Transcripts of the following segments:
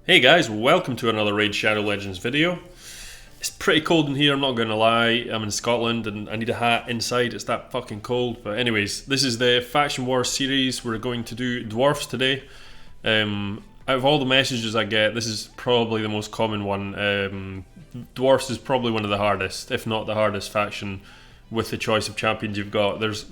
Hey guys, welcome to another Raid Shadow Legends video. It's pretty cold in here, I'm not going to lie. I'm in Scotland and I need a hat inside, it's that fucking cold. But anyways, this is the Faction Wars series. We're going to do Dwarfs today. Out of all the messages I get, this is probably the most common one. Dwarfs is probably one of the hardest, if not the hardest faction with the choice of champions you've got. There's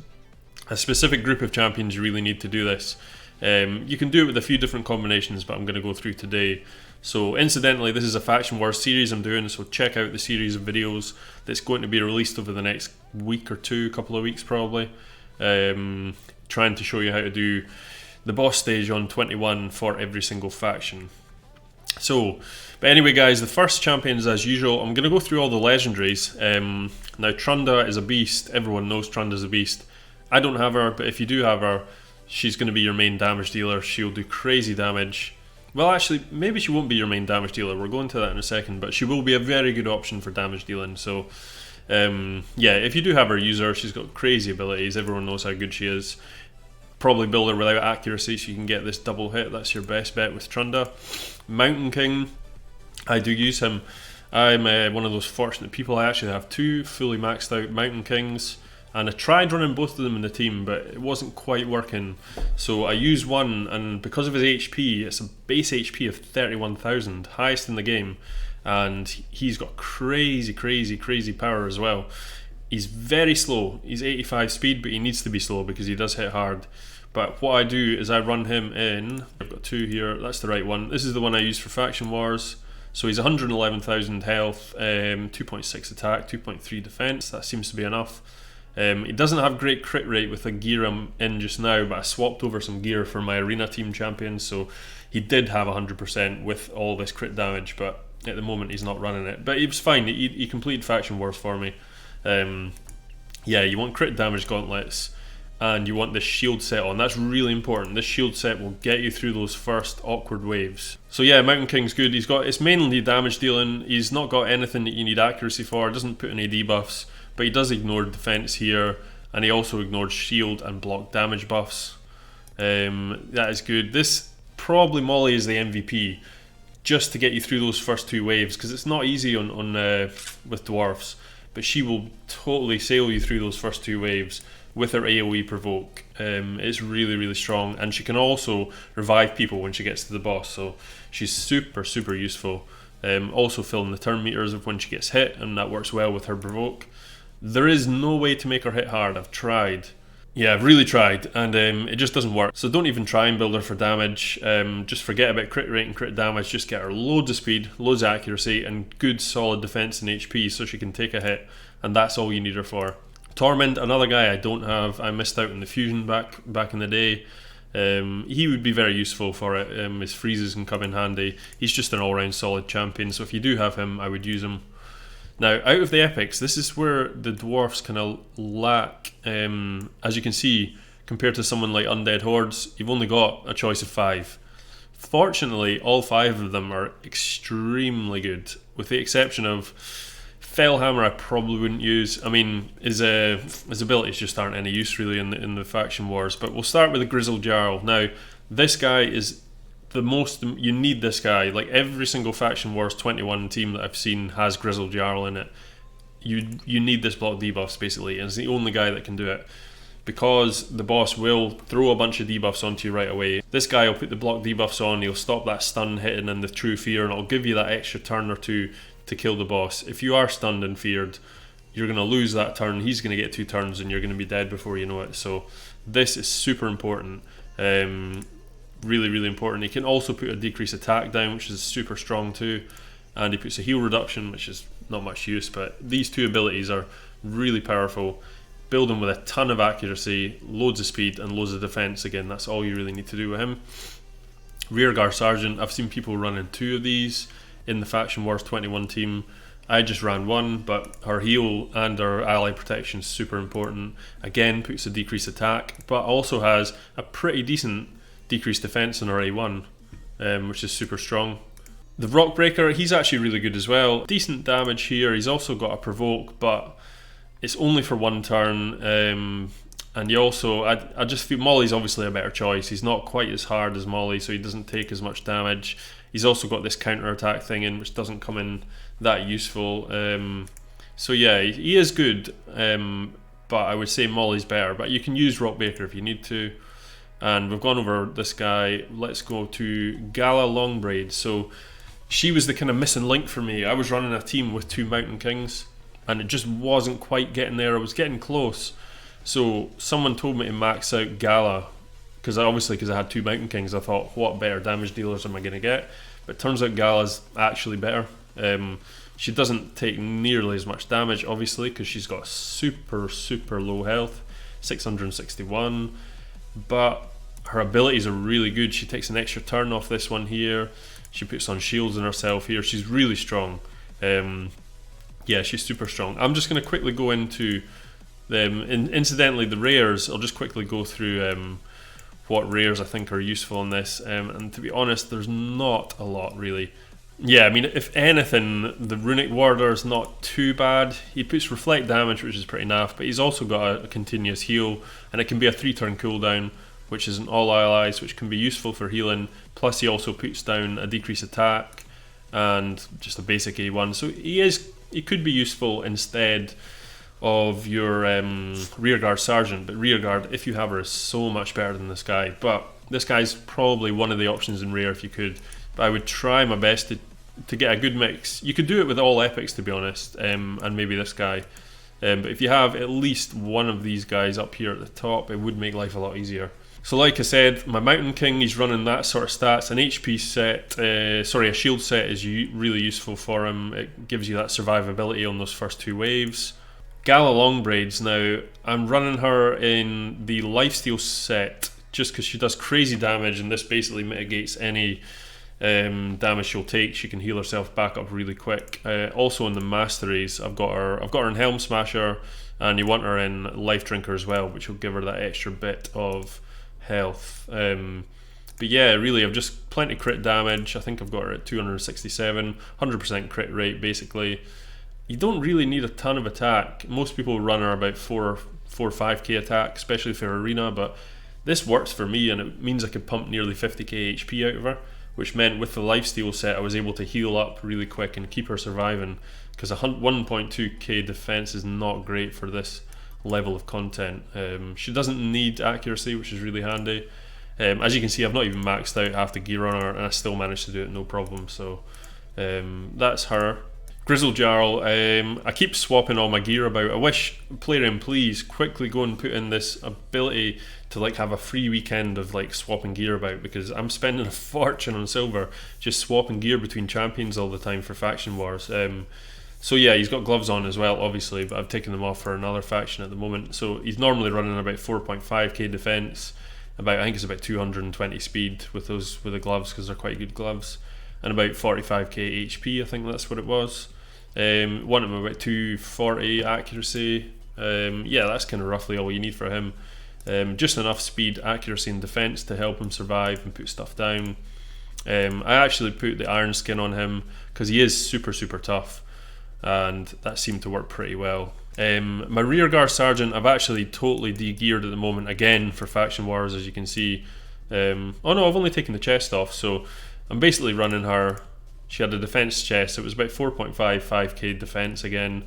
a specific group of champions you really need to do this. You can do it with a few different combinations, but I'm going to go through today. So incidentally, this is a Faction Wars series I'm doing, so check out the series of videos that's going to be released over the next week or two, couple of weeks probably. Trying to show you how to do the boss stage on 21 for every single faction. So, but anyway guys, the first champions as usual, I'm going to go through all the legendaries. Now Trunda is a beast, everyone knows Trunda's a beast. I don't have her, but if you do have her, she's going to be your main damage dealer. She'll do crazy damage. Well, actually, maybe she won't be your main damage dealer. We're going to that in a second, but she will be a very good option for damage dealing. So, yeah, if you do have her, use her. She's got crazy abilities. Everyone knows how good she is. Probably build her without accuracy so you can get this double hit. That's your best bet with Trunda. Mountain King, I do use him. I'm one of those fortunate people. I actually have two fully maxed out Mountain Kings. And I tried running both of them in the team, but it wasn't quite working. So I used one, and because of his HP, it's a base HP of 31,000, highest in the game. And he's got crazy power as well. He's very slow. He's 85 speed, but he needs to be slow because he does hit hard. But what I do is I run him in. I've got two here. That's the right one. This is the one I use for Faction Wars. So he's 111,000 health, 2.6 attack, 2.3 defense. That seems to be enough. He doesn't have great crit rate with the gear I'm in just now, but I swapped over some gear for my arena team champions, so he did have 100% with all this crit damage, but at the moment he's not running it. But he was fine, he completed Faction Wars for me. Yeah, you want crit damage gauntlets, and you want this shield set on. That's really important. This shield set will get you through those first awkward waves. So yeah, Mountain King's good. It's mainly damage dealing. He's not got anything that you need accuracy for. Doesn't put any debuffs. But he does ignore defense here, and he also ignores shield and block damage buffs. That is good. This probably Molly is the MVP, just to get you through those first two waves, because it's not easy with Dwarfs, but she will totally sail you through those first two waves with her AoE provoke. It's really strong, and she can also revive people when she gets to the boss, so she's super useful. Also filling the turn meters of when she gets hit, and that works well with her provoke. There is no way to make her hit hard. I've tried. Yeah, I've really tried, and it just doesn't work. So don't even try and build her for damage. Just forget about crit rate and crit damage. Just get her loads of speed, loads of accuracy, and good solid defense and HP so she can take a hit, and that's all you need her for. Torment, another guy I don't have. I missed out on the fusion back in the day. He would be very useful for it. His freezes can come in handy. He's just an all-round solid champion, so if you do have him, I would use him. Now, out of the epics, this is where the Dwarfs kind of lack. As you can see, compared to someone like Undead Hordes, you've only got a choice of 5. Fortunately, all 5 of them are extremely good, with the exception of Fellhammer. I probably wouldn't use. I mean, his abilities just aren't any use really in the Faction Wars. But we'll start with the Grizzled Jarl. Now, this guy is the most. You need this guy. Like every single Faction Wars 21 team that I've seen has Grizzled Jarl in it. You need this block debuffs basically, and it's the only guy that can do it, because the boss will throw a bunch of debuffs onto you right away. This guy will put the block debuffs on, he'll stop that stun hitting and the true fear, and it'll give you that extra turn or two to kill the boss. If you are stunned and feared, you're going to lose that turn, he's going to get 2 turns, and you're going to be dead before you know it. So this is super important. Really important. He can also put a decreased attack down, which is super strong too, and he puts a heal reduction, which is not much use, but these two abilities are really powerful. Build him with a ton of accuracy, loads of speed, and loads of defense. Again, that's all you really need to do with him. Rearguard Sergeant, I've seen people running 2 of these in the Faction Wars 21 team. I just ran 1, but her heal and her ally protection is super important. Again, puts a decreased attack, but also has a pretty decent decreased defense on her A1, which is super strong. The Rockbreaker, he's actually really good as well. Decent damage here. He's also got a provoke, but it's only for 1 turn. And you also, I just feel Molly's obviously a better choice. He's not quite as hard as Molly, so he doesn't take as much damage. He's also got this counter attack thing in, which doesn't come in that useful. So yeah, he is good, but I would say Molly's better. But you can use Rockbaker if you need to. And we've gone over this guy. Let's go to Gala Longbraid. So she was the kind of missing link for me. I was running a team with 2 Mountain Kings, and it just wasn't quite getting there. I was getting close. So someone told me to max out Gala, because I had 2 Mountain Kings. I thought, what better damage dealers am I going to get? But it turns out Gala's actually better. She doesn't take nearly as much damage, obviously, because she's got super low health, 661. But her abilities are really good. She takes an extra turn off this one here. She puts on shields on herself here. She's really strong. Yeah, she's super strong. I'm just going to quickly go into them. Incidentally, the rares, I'll just quickly go through what rares I think are useful in this. And to be honest, there's not a lot really. Yeah, I mean, if anything, the Runic Warder is not too bad. He puts reflect damage, which is pretty naff, but he's also got a continuous heal, and it can be a 3-turn cooldown, which is an all allies, which can be useful for healing. Plus, he also puts down a decrease attack and just a basic A1. So he could be useful instead of your Rearguard Sergeant, but Rearguard, if you have her, is so much better than this guy. But this guy's probably one of the options in rare if you could. But I would try my best to get a good mix. You could do it with all epics, to be honest, and maybe this guy. But if you have at least one of these guys up here at the top, it would make life a lot easier. So like I said, my Mountain King, he's running that sort of stats. An HP set, a shield set is really useful for him. It gives you that survivability on those first 2 waves. Gala Longbraids, now, I'm running her in the lifesteal set just because she does crazy damage, and this basically mitigates any damage she'll take. She can heal herself back up really quick. Also in the masteries, I've got her in Helm Smasher, and you want her in Life Drinker as well, which will give her that extra bit of health. But yeah, really, I've just plenty crit damage. I think I've got her at 267, 100% crit rate basically. You don't really need a ton of attack. Most people run her about 4 or 5k attack, especially for arena, but this works for me, and it means I can pump nearly 50k HP out of her, which meant with the lifesteal set I was able to heal up really quick and keep her surviving, because a 1.2k defense is not great for this level of content. She doesn't need accuracy, which is really handy. As you can see, I've not even maxed out half the gear on her, and I still managed to do it no problem. So that's her. Grizzle Jarl, I keep swapping all my gear about. I wish, player please quickly go and put in this ability to like have a free weekend of like swapping gear about, because I'm spending a fortune on silver just swapping gear between champions all the time for faction wars. So yeah, he's got gloves on as well, obviously, but I've taken them off for another faction at the moment. So he's normally running about 4.5k defense, I think it's about 220 speed with the gloves, because they're quite good gloves, and about 45k HP. I think that's what it was. Want him about 240 accuracy. Yeah, that's kind of roughly all you need for him. Just enough speed, accuracy and defense to help him survive and put stuff down. I actually put the iron skin on him because he is super tough, and that seemed to work pretty well. My Rearguard Sergeant, I've actually totally de-geared at the moment again for Faction Wars, as you can see. Oh no, I've only taken the chest off, so I'm basically running her. She had a defense chest, it was about 4.5k defense again.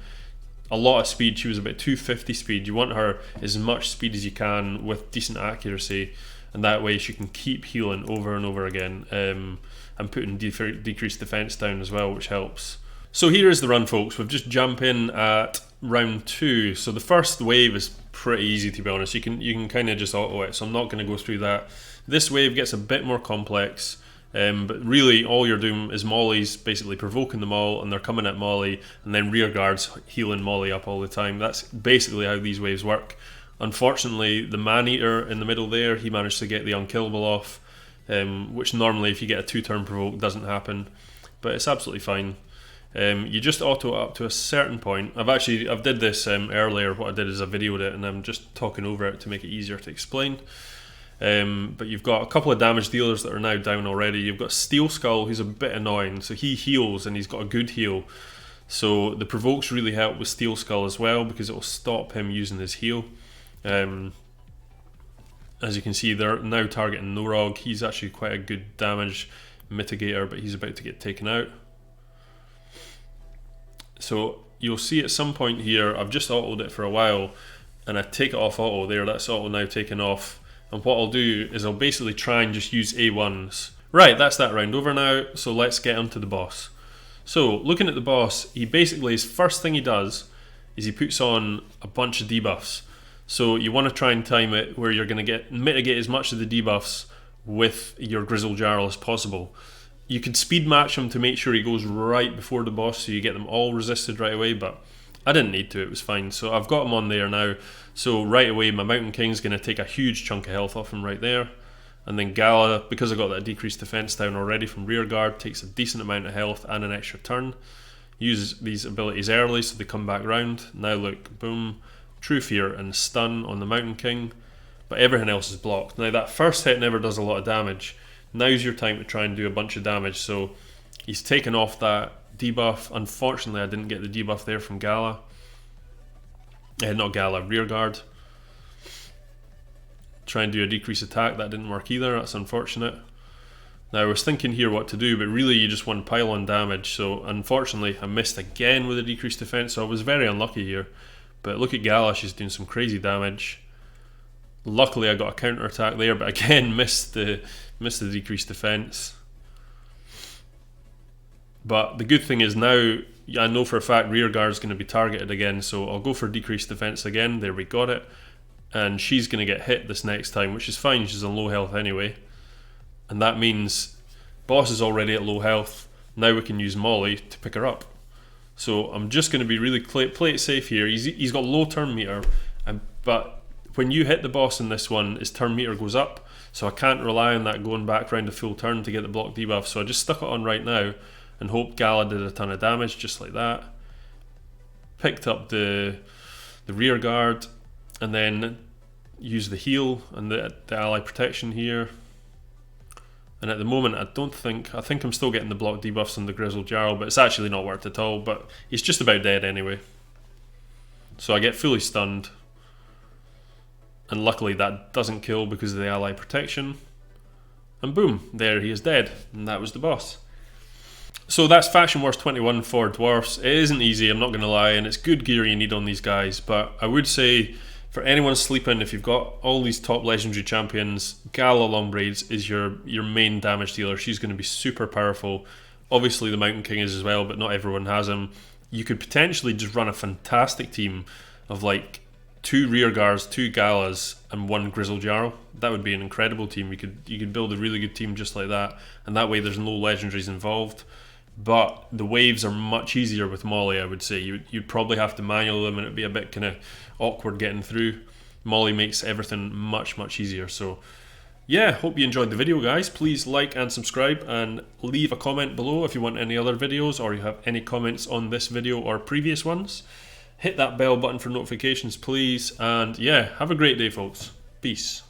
A lot of speed, she was about 250 speed. You want her as much speed as you can with decent accuracy, and that way she can keep healing over and over again, and putting decreased defense down as well, which helps. So here is the run, folks. We've just jumped in at round 2. So the first wave is pretty easy, to be honest. You can kind of just auto it, so I'm not going to go through that. This wave gets a bit more complex. But really all you're doing is Molly's basically provoking them all, and they're coming at Molly, and then Rearguard's healing Molly up all the time. That's basically how these waves work. Unfortunately, the Man-Eater in the middle there, he managed to get the unkillable off, which normally if you get a 2-turn provoke doesn't happen, but it's absolutely fine. You just auto up to a certain point. I've did this earlier. What I did is I videoed it, and I'm just talking over it to make it easier to explain. But you've got a couple of damage dealers that are now down already. You've got Steel Skull, who's a bit annoying, so he heals and he's got a good heal. So the provokes really help with Steel Skull as well, because it will stop him using his heal. As you can see, they're now targeting Norog. He's actually quite a good damage mitigator, but he's about to get taken out. So you'll see at some point here, I've just autoed it for a while, and I take it off auto there, that's auto now taken off. And what I'll do is I'll basically try and just use A1s. Right, that's that round over now, so let's get onto the boss. So, looking at the boss, he basically, his first thing he does is he puts on a bunch of debuffs. So you want to try and time it where you're going to mitigate as much of the debuffs with your Grizzle Jarl as possible. You could speed match him to make sure he goes right before the boss so you get them all resisted right away, but I didn't need to, it was fine. So I've got him on there now, so right away my Mountain King's going to take a huge chunk of health off him right there. And then Gala, because I got that decreased defense down already from rear guard, takes a decent amount of health and an extra turn. Uses these abilities early so they come back round. Now look, boom, True Fear and Stun on the Mountain King, but everything else is blocked. Now that first hit never does a lot of damage. Now's your time to try and do a bunch of damage. So he's taken off that debuff. Unfortunately I didn't get the debuff there from Gala. Not Gala, rear guard. Try and do a decrease attack, that didn't work either, that's unfortunate. Now I was thinking here what to do, but really you just want pile on damage, so unfortunately I missed again with a decreased defense, so I was very unlucky here. But look at Gala, she's doing some crazy damage. Luckily I got a counter attack there, but again missed the decreased defense. But the good thing is now I know for a fact rear guard is going to be targeted again, so I'll go for decreased defense again. There, we got it. And she's going to get hit this next time, which is fine, she's on low health anyway. And that means boss is already at low health. Now we can use Molly to pick her up. So I'm just going to be really play it safe here. He's got low turn meter, but when you hit the boss in this one, his turn meter goes up, so I can't rely on that going back round a full turn to get the block debuff. So I just stuck it on right now and hoped Gala did a ton of damage, just like that. Picked up the rear guard, and then use the heal and the ally protection here. And at the moment I think I'm still getting the block debuffs on the Grizzle Jarl, but it's actually not worked at all, but he's just about dead anyway. So I get fully stunned, and luckily that doesn't kill because of the ally protection. And boom, there he is dead, and that was the boss. So that's Faction Wars 21 for Dwarfs. It isn't easy, I'm not going to lie, and it's good gear you need on these guys, but I would say for anyone sleeping, if you've got all these top legendary champions, Gala Longbraids is your main damage dealer. She's going to be super powerful. Obviously the Mountain King is as well, but not everyone has him. You could potentially just run a fantastic team of like 2 rear guards, 2 Galas, and 1 Grizzle Jarl. That would be an incredible team. You could build a really good team just like that, and that way there's no legendaries involved. But the waves are much easier with Molly, I would say. You'd probably have to manual them and it'd be a bit kind of awkward getting through. Molly makes everything much easier. So yeah, hope you enjoyed the video, guys. Please like and subscribe, and leave a comment below if you want any other videos or you have any comments on this video or previous ones. Hit that bell button for notifications, please. And yeah, have a great day, folks. Peace.